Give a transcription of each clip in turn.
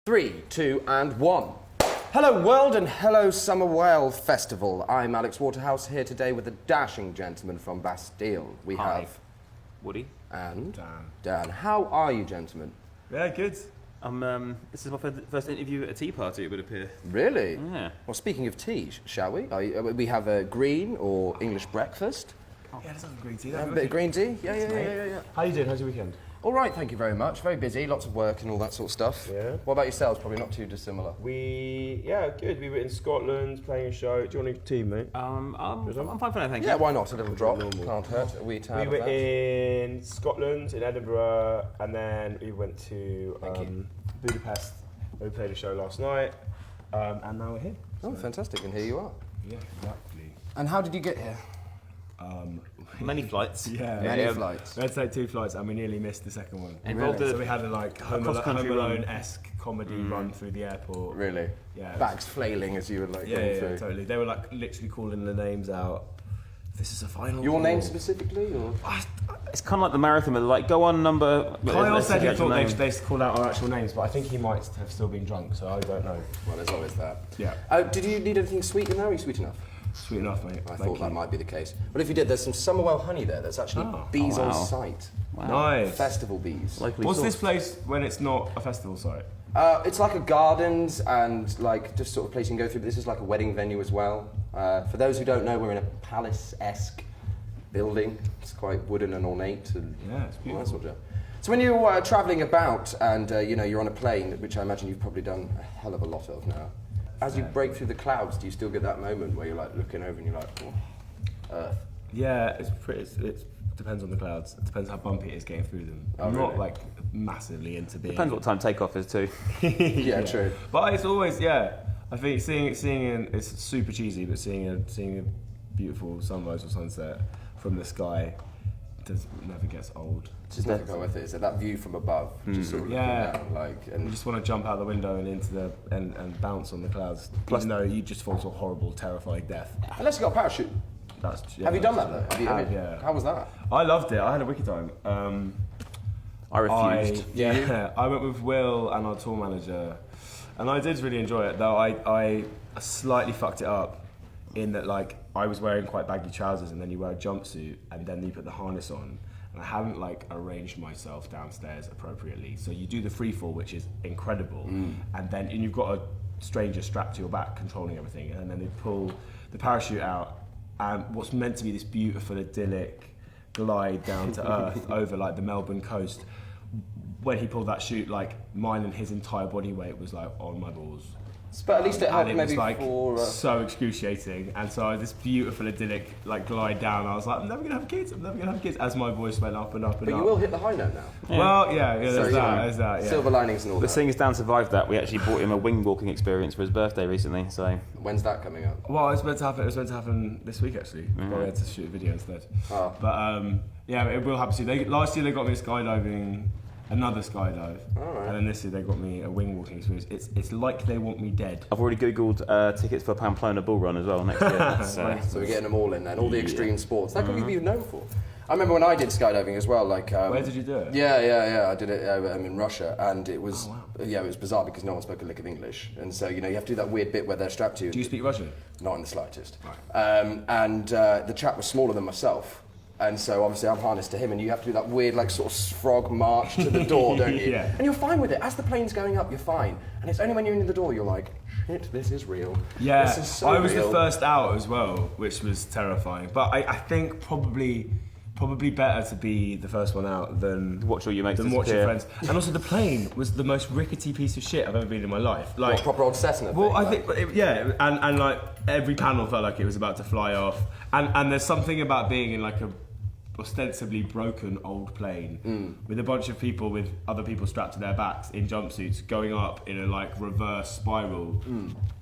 3, 2, and 1. Hello world and hello Summer Whale Festival. I'm Alex Waterhouse here today with the dashing gentleman from Bastille. We have Woody and Dan. How are you, gentlemen? Yeah, good. This is my first interview at a tea party, it would appear. Really? Yeah. Well, speaking of tea, shall we? We have a green or English breakfast. Yeah, let's have a green tea. A bit of green tea? Yeah. How you doing? How's your weekend? All right, thank you very much. Very busy, lots of work and all that sort of stuff. Yeah. What about yourselves? Probably not too dissimilar. Good. We were in Scotland playing a show. Do you want a tea, mate? I'm fine for now, thank you. Yeah, why not? A little drop. Normal. Can't hurt. We were in Scotland, in Edinburgh, and then we went to Budapest, where we played a show last night, and now we're here. Oh, fantastic, and here you are. Yeah, exactly. And how did you get here? Many flights. Many flights. We had to take 2 flights, and we nearly missed the second one. Really? So we had a Home Alone-esque comedy run through the airport. Really? Yeah. Bags flailing as you were going through. Totally. They were literally calling the names out. This is a final. Your name specifically, or? It's kind of like the marathon, where like, go on number... Kyle said he thought they called out our actual names, but I think he might have still been drunk, so I don't know. Well, there's always that. Yeah. Did you need anything sweet in there, or are you sweet enough? Sweet enough, mate. I thought that might be the case. But if you did, there's some Summerwell honey there. That's actually bees on site. Wow. Nice. Festival bees. What's this place when it's not a festival site? It's like a gardens and like just sort of place you can go through. But this is like a wedding venue as well. For those who don't know, we're in a palace-esque building. It's quite wooden and ornate. And Yeah, it's beautiful. all that sort of stuff. So when you're travelling about and you're on a plane, which I imagine you've probably done a hell of a lot of now. As you break through the clouds, do you still get that moment where you're like looking over and you're like, oh, Earth? Yeah, it depends on the clouds. It depends how bumpy it is getting through them. I'm really? not like massively into being. Depends what time takeoff is too. Yeah, true. But it's always I think seeing it's super cheesy, but seeing a beautiful sunrise or sunset from the sky never gets old. Just never go with it. Is it that view from above? Just sort of looking down, You just want to jump out the window and into the and bounce on the clouds. Even though you just fall to a horrible, terrifying death. Unless you got a parachute. Have you done that though? Yeah. How was that? I loved it. I had a wicked time. I refused. I went with Will and our tour manager, and I did really enjoy it. Though I slightly fucked it up in that I was wearing quite baggy trousers, and then you wear a jumpsuit, and then you put the harness on. And I hadn't arranged myself downstairs appropriately. So you do the free fall, which is incredible, and you've got a stranger strapped to your back controlling everything, and then they pull the parachute out, and what's meant to be this beautiful idyllic glide down to earth over the Melbourne coast. When he pulled that chute, mine and his entire body weight was on my balls. But at least it helped and it maybe was so excruciating, and so this beautiful idyllic glide down. I was like, I'm never gonna have kids. As my voice went up and up and But up. you will hit the high note now. Yeah. Well, there's that. Yeah. Silver linings and all But that. seeing as Dan survived that, we actually bought him a wing walking experience for his birthday recently, so... When's that coming up? Well, it was meant to happen this week actually. But we had to shoot a video instead. Oh. But it will happen soon. Last year they got me skydiving. Another skydive, and then this year they got me a wing walking experience. It's like they want me dead. I've already googled tickets for Pamplona Bull Run as well next year. So we're getting them all in then, all the extreme sports. That could be known for. I remember when I did skydiving as well. Where did you do it? Yeah. I did it in Russia, and it was it was bizarre because no one spoke a lick of English, and so you have to do that weird bit where they're strapped to you. Do you speak Russian? Not in the slightest. Right. And the chap was smaller than myself. And so obviously I'm harnessed to him, and you have to do that weird sort of frog march to the door, don't you? Yeah. And you're fine with it. As the plane's going up, you're fine. And it's only when you're in the door you're like, shit, this is real. Yeah, this is so I was real. the first out as well, which was terrifying. But I think probably better to be the first one out than watch all your mates watch your friends. And also the plane was the most rickety piece of shit I've ever been in my life. What, proper old Cessna Well, thing, I think, and every panel felt like it was about to fly off. And there's something about being in a ostensibly broken old plane with a bunch of people with other people strapped to their backs in jumpsuits going up in a reverse spiral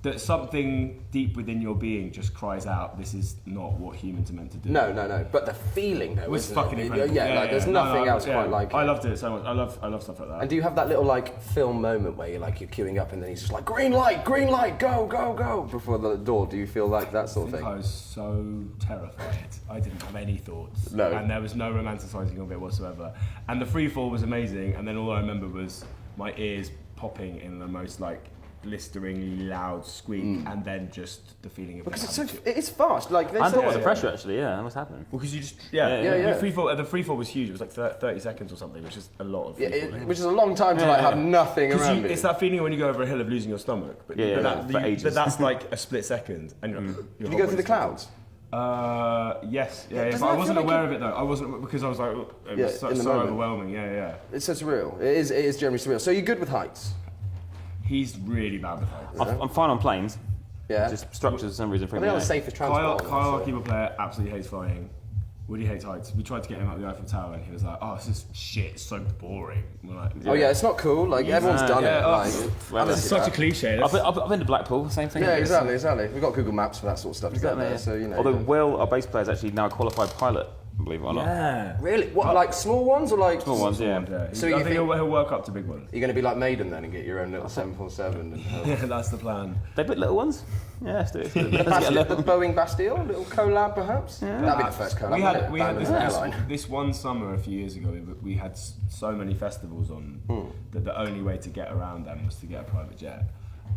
that something deep within your being just cries out, this is not what humans are meant to do. No. But the feeling though was fucking incredible. There's nothing else quite like it. I loved it so much. I love stuff like that. And do you have that little film moment where you're queuing up and then he's just like, green light, go before the door? Do you feel like that sort of thing? I was so terrified. I didn't have any thoughts. No. And there was no romanticising of it whatsoever. And the free fall was amazing, and then all I remember was my ears popping in the most like blisteringly loud squeak, and then just the feeling of Because it it's fast. Like they I say, thought it was the pressure actually. Yeah, that must happen. Well, because you just yeah. The free fall was huge. It was like 30 seconds or something, which is a lot of free falling. which is a long time to have nothing around you. It's that feeling when you go over a hill of losing your stomach, but, for ages. but that's like a split second. And Did you go through the clouds? Yes, yeah. doesn't But I that wasn't feel like aware of it though. I wasn't, because I was like, it was so moment. overwhelming. Yeah. It's so surreal. It is generally surreal. So you're good with heights? He's really bad with heights. I'm fine on planes. Yeah. Just structures for some reason. Well, they are the safest transport. Kyle, our keyboard player, absolutely hates flying. Woody hates heights. We tried to get him up the Eiffel Tower, and he was like, "Oh, this is shit. It's so boring." We're like, Oh yeah, it's not cool. Like everyone's done it. Like, it's such a cliche. I've been to Blackpool, same thing. Yeah, exactly. We've got Google Maps for that sort of stuff to get there. So you know. Although Will, our bass player, is actually now a qualified pilot. Believe it or not. Yeah. Really? What, like small ones or like Small ones, yeah. So I you think think he'll work up to big ones. you're going to be like Maiden then and get your own little 747? And, Yeah, that's the plan. They bit little ones. Yeah, let's do it. Boeing Bastille, a little collab perhaps. That'd be the first collab. We had airline. this one summer a few years ago. We had so many festivals on that the only way to get around them was to get a private jet.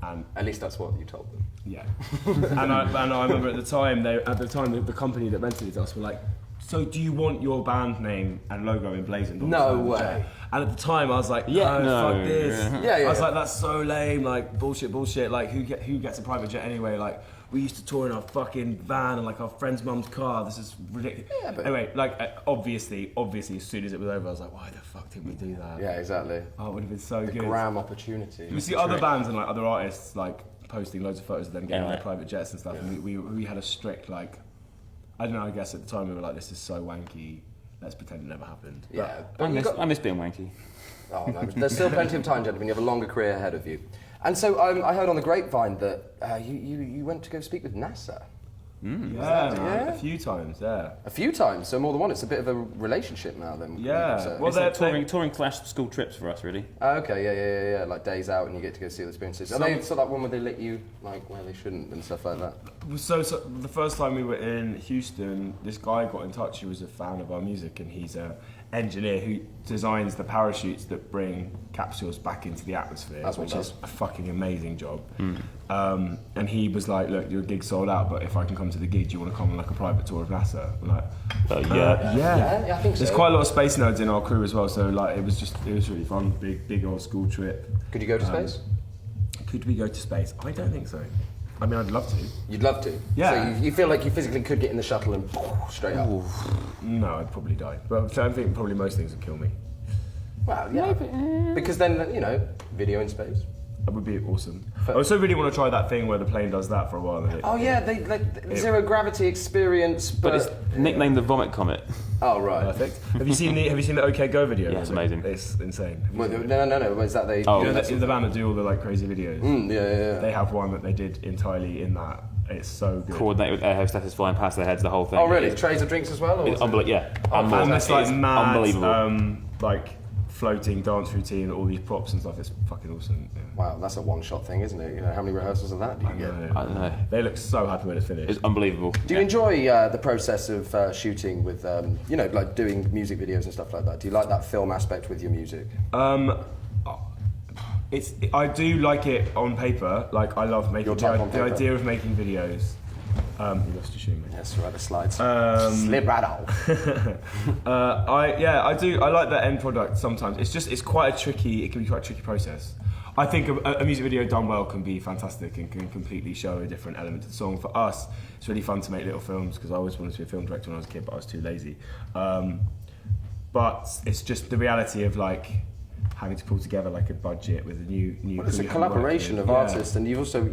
And At least that's what you told them. yeah, and I remember at the time the company that rented it to us were like, "So do you want your band name and logo emblazoned on No the way. jet?" And at the time I was like, Yeah, no, no, fuck this. yeah. Yeah. I was like, that's so lame, like bullshit. Like who gets a private jet anyway? Like we used to tour in our fucking van and like our friend's mum's car. This is ridiculous. Yeah, but- anyway, like obviously, as soon as it was over, I was like, why the fuck did we do that? Yeah, exactly. Oh, it would have been so The good. gram opportunity. You see other bands and like other artists like posting loads of photos of them getting Yeah, their private jets and stuff, and we had a strict like, I don't know. I guess at the time we were like, this is so wanky. Let's pretend it never happened. Yeah. I miss being wanky. Oh, no, there's still plenty of time, gentlemen. You have a longer career ahead of you. And so I heard on the grapevine that you went to go speak with NASA Yeah, man, yeah? a few times. Yeah. a few times, so more than one. It's a bit of a relationship now then. Yeah. So- Well, It's like touring clash school trips for us, really. Okay, yeah. Like days out and you get to go see the experiences. Are they sort of like one where they let you like where they shouldn't and stuff like that? So the first time we were in Houston, this guy got in touch who was a fan of our music, and he's a engineer who designs the parachutes that bring capsules back into the atmosphere, That's what which he is does. a fucking amazing job. And he was like, "Look, your gig's sold out, but if I can come to the gig, do you want to come on like a private tour of NASA?" I'm like, Yeah. Yeah, I think so. There's quite a lot of space nerds in our crew as well, so like it was really fun. Big old school trip. Could you go to space? Could we go to space? I don't think so. I mean, I'd love to. You'd love to. Yeah. So you feel like you physically could get in the shuttle and straight up. No, I'd probably die. But I think probably most things would kill me. Well, yeah. Because then video in space. That would be awesome. I also really want to try that thing where the plane does that for a while. And Oh yeah, they like zero gravity experience, But it's nicknamed the Vomit Comet. Oh right. Perfect. Have you seen the OK Go video? Yeah, it's amazing. It's insane. Well, no. Is that they? Oh. You know, the band that do all the like crazy videos. Yeah. They have one that they did entirely in that. It's so good. Coordinated with air hostesses flying past their heads, the whole thing. Oh really? It's, Trays of drinks as well? Or it's was it- unbelievable. Yeah. And it's like It's mad, unbelievable. like floating dance routine, all these props and stuff. It's fucking awesome. Yeah. Wow, that's a one-shot thing, isn't it? You know, how many rehearsals of that do you get? I don't know. They look so happy when it's finished. It's unbelievable. Do you enjoy the process of shooting with, like doing music videos and stuff like that? Do you like that film aspect with your music? I do like it on paper. Like I love making Your type on the paper. idea of making videos. You lost your shoe, mate. Yes, right, the slides. Slip right off. I do. I like the end product sometimes. It's quite a tricky. It can be quite a tricky process. I think a music video done well can be fantastic and can completely show a different element to the song. For us, it's really fun to make little films because I always wanted to be a film director when I was a kid, but I was too lazy. But it's just the reality of like having to pull together like a budget with a new. Well, it's a crew collaboration working. of Yeah. artists, and you've also,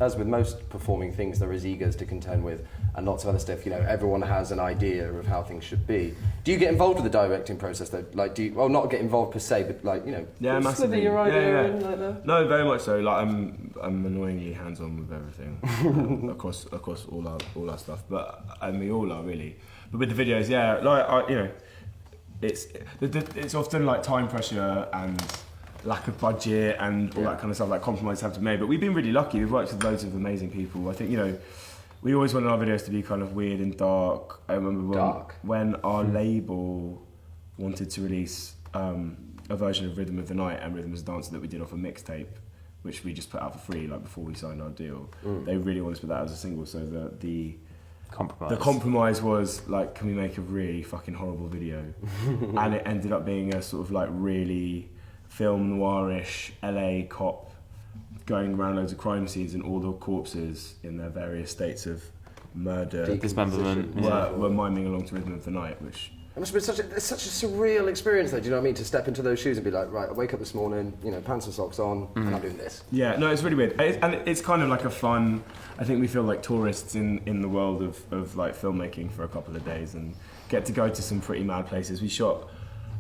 as with most performing things, there is egos to contend with, and lots of other stuff. Everyone has an idea of how things should be. Do you get involved with the directing process though? Like, not get involved per se, but like, Yeah, slither massively. your idea Yeah. in like that? No, very much so. Like I'm annoyingly hands-on with everything. across all our stuff, and we all are really. But with the videos, yeah, like it's often like time pressure and lack of budget and all that kind of stuff, like compromises have to be made. But we've been really lucky. We've worked with loads of amazing people. I think we always wanted our videos to be kind of weird and dark. I remember when our label wanted to release a version of Rhythm of the Night and Rhythm as a Dancer that we did off a mixtape, which we just put out for free, like before we signed our deal. They really wanted to put that as a single, so the compromise was like, can we make a really fucking horrible video? And it ended up being a sort of like really film noirish LA cop going around loads of crime scenes, and all the corpses in their various states of murder dismemberment were miming along to Rhythm of the Night, which... It must have been such a surreal experience, though. Do you know what I mean? To step into those shoes and be like, right, I wake up this morning, you know, pants and socks on, and I'm doing this. Yeah, no, it's really weird, and it's kind of like a fun. I think we feel like tourists in the world of like filmmaking for a couple of days and get to go to some pretty mad places. We shot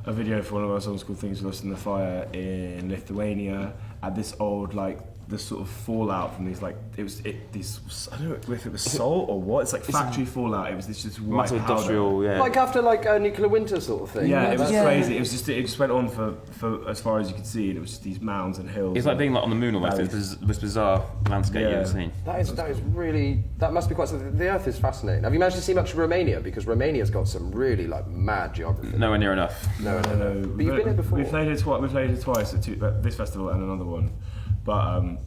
a video for one of our songs called "Things Lost in the Fire" in Lithuania at this old like the sort of fallout from these like these I don't know if it was salt or what. It's like factory fallout. It was this just white massive powder. industrial, yeah. Like after like a nuclear winter sort of thing. Yeah, it was crazy. It just went on for as far as you could see, and it was just these mounds and hills. It's like being like on the moon almost. It's this bizarre landscape you've ever seen. That is really, that must be quite something. The Earth is fascinating. Have you managed to see much of Romania? Because Romania's got some really like mad geography. Nowhere near enough. No. But you've been here before. We played it twice at this festival and another one, but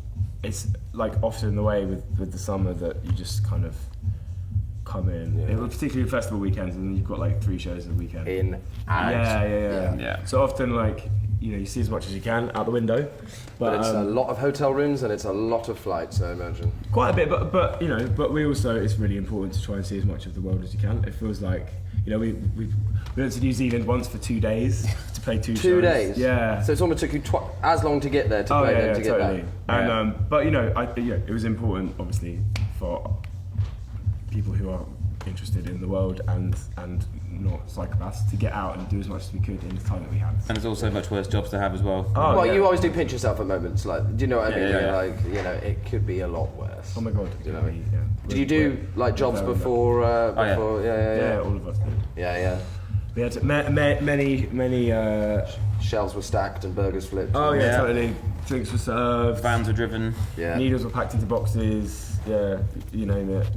it's like often the way with the summer that you just kind of come in. Yeah. It was particularly festival weekends, and then you've got like 3 shows a weekend. In and out. Yeah. So often, like, you know, you see as much as you can out the window, but it's a lot of hotel rooms and it's a lot of flights, I imagine. Quite a bit, but you know, but we also, it's really important to try and see as much of the world as you can. It feels like, you know, we went to New Zealand once for 2 days to play 2 shows. 2 days? Yeah. So it's almost took you as long to get there to play them to get totally. back. And but you know, it was important, obviously, for people who are interested in the world and not psychopaths to get out and do as much as we could in the time that we had. And there's also much worse jobs to have as well. You always do pinch yourself at moments, like, do you know what I mean? Yeah. Like, you know, it could be a lot worse. Oh my god. Do you know what I mean? Did you do like jobs before? Yeah, all of us did. Yeah. We had many Shelves were stacked and burgers flipped. oh yeah, totally. Drinks were served. Vans are driven. Yeah. Needles were packed into boxes. Yeah, you name it.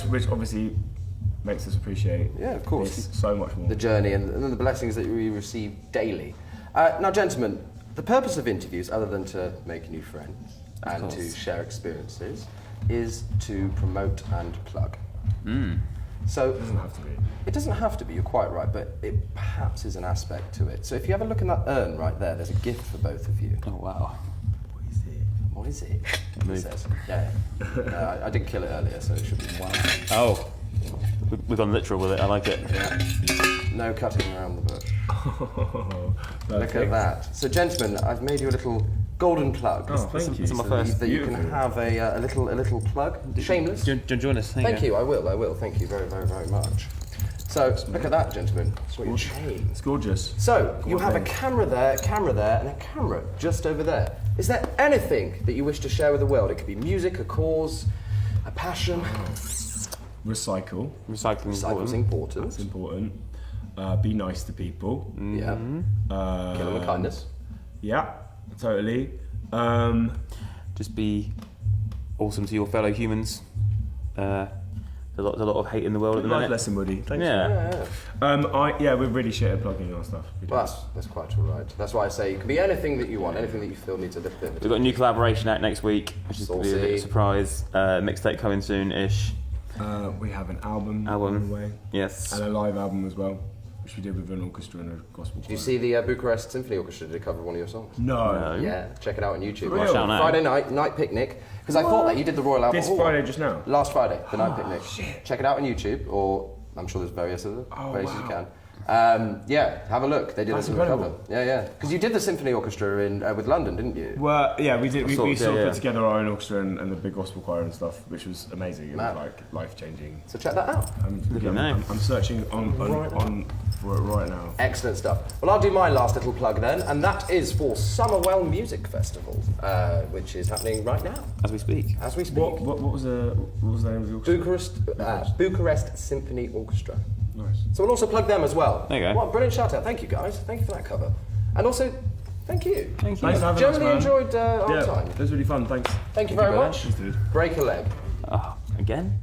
Which obviously makes us appreciate. Yeah, of course. this so much more. The journey and then the blessings that we receive daily. Now, gentlemen, the purpose of interviews, other than to make new friends and to share experiences, is to promote and plug. So It doesn't have to be. it doesn't have to be, you're quite right, but it perhaps is an aspect to it. So if you have a look in that urn right there, there's a gift for both of you. Oh wow. What is it? It says. Yeah. I did kill it earlier, so it should be one. Oh. We've gone literal with it. I like it. Yeah. No cutting around the bush. Look at that. So, gentlemen, I've made you a little golden plug. Oh, thank you. This is my first. That you can have a little plug. Shameless. Join us. Thank you. I will. Thank you very, very, very much. So, look at that, gentlemen. It's what your chain. It's gorgeous. So, you have a camera there, and a camera just over there. Is there anything that you wish to share with the world? It could be music, a cause, a passion. Recycle. Recycling's important. That's important. Be nice to people. Yeah. Kill them with kindness. Yeah, totally. Just be awesome to your fellow humans. There's a lot of hate in the world at the Life minute. lesson, Woody. Thanks. Yeah. We're really shit at plugging our stuff. Well, that's quite all right. That's why I say it can be anything that you want, anything that you feel needs a little bit. We've got a new collaboration out next week, which is going to be a bit of a surprise. Mixtape coming soon-ish. We have an album on the way. Yes. And a live album as well, which we did with an orchestra and a gospel choir. Did you see the Bucharest Symphony Orchestra did a cover of one of your songs? No. Yeah, check it out on YouTube. Watch out now. Friday night picnic. Because I thought that you did the Royal Albert This Hall. Friday just now? Last Friday, the night picnic. Shit. Check it out on YouTube, or I'm sure there's various other places you wow. can. Have a look. They did That's a cover. incredible. Yeah. Because you did the symphony orchestra in with London, didn't you? Well, yeah, we did. We sort of yeah. put together our own orchestra and the big gospel choir and stuff, which was amazing. It was Mad. like life-changing. So check that out. I'm searching on for it right now. Excellent stuff. Well, I'll do my last little plug then, and that is for Summerwell Music Festival, which is happening right now. As we speak. What was the name of the orchestra? Bucharest Symphony Orchestra. Nice. So we'll also plug them as well. There you go. What a brilliant shout out. Thank you guys. Thank you for that cover. And also, thank you. Thanks for having us, Generally man. enjoyed our time. It was really fun. Thanks. Thank you very much. Thanks, dude. Break a leg. Oh, again?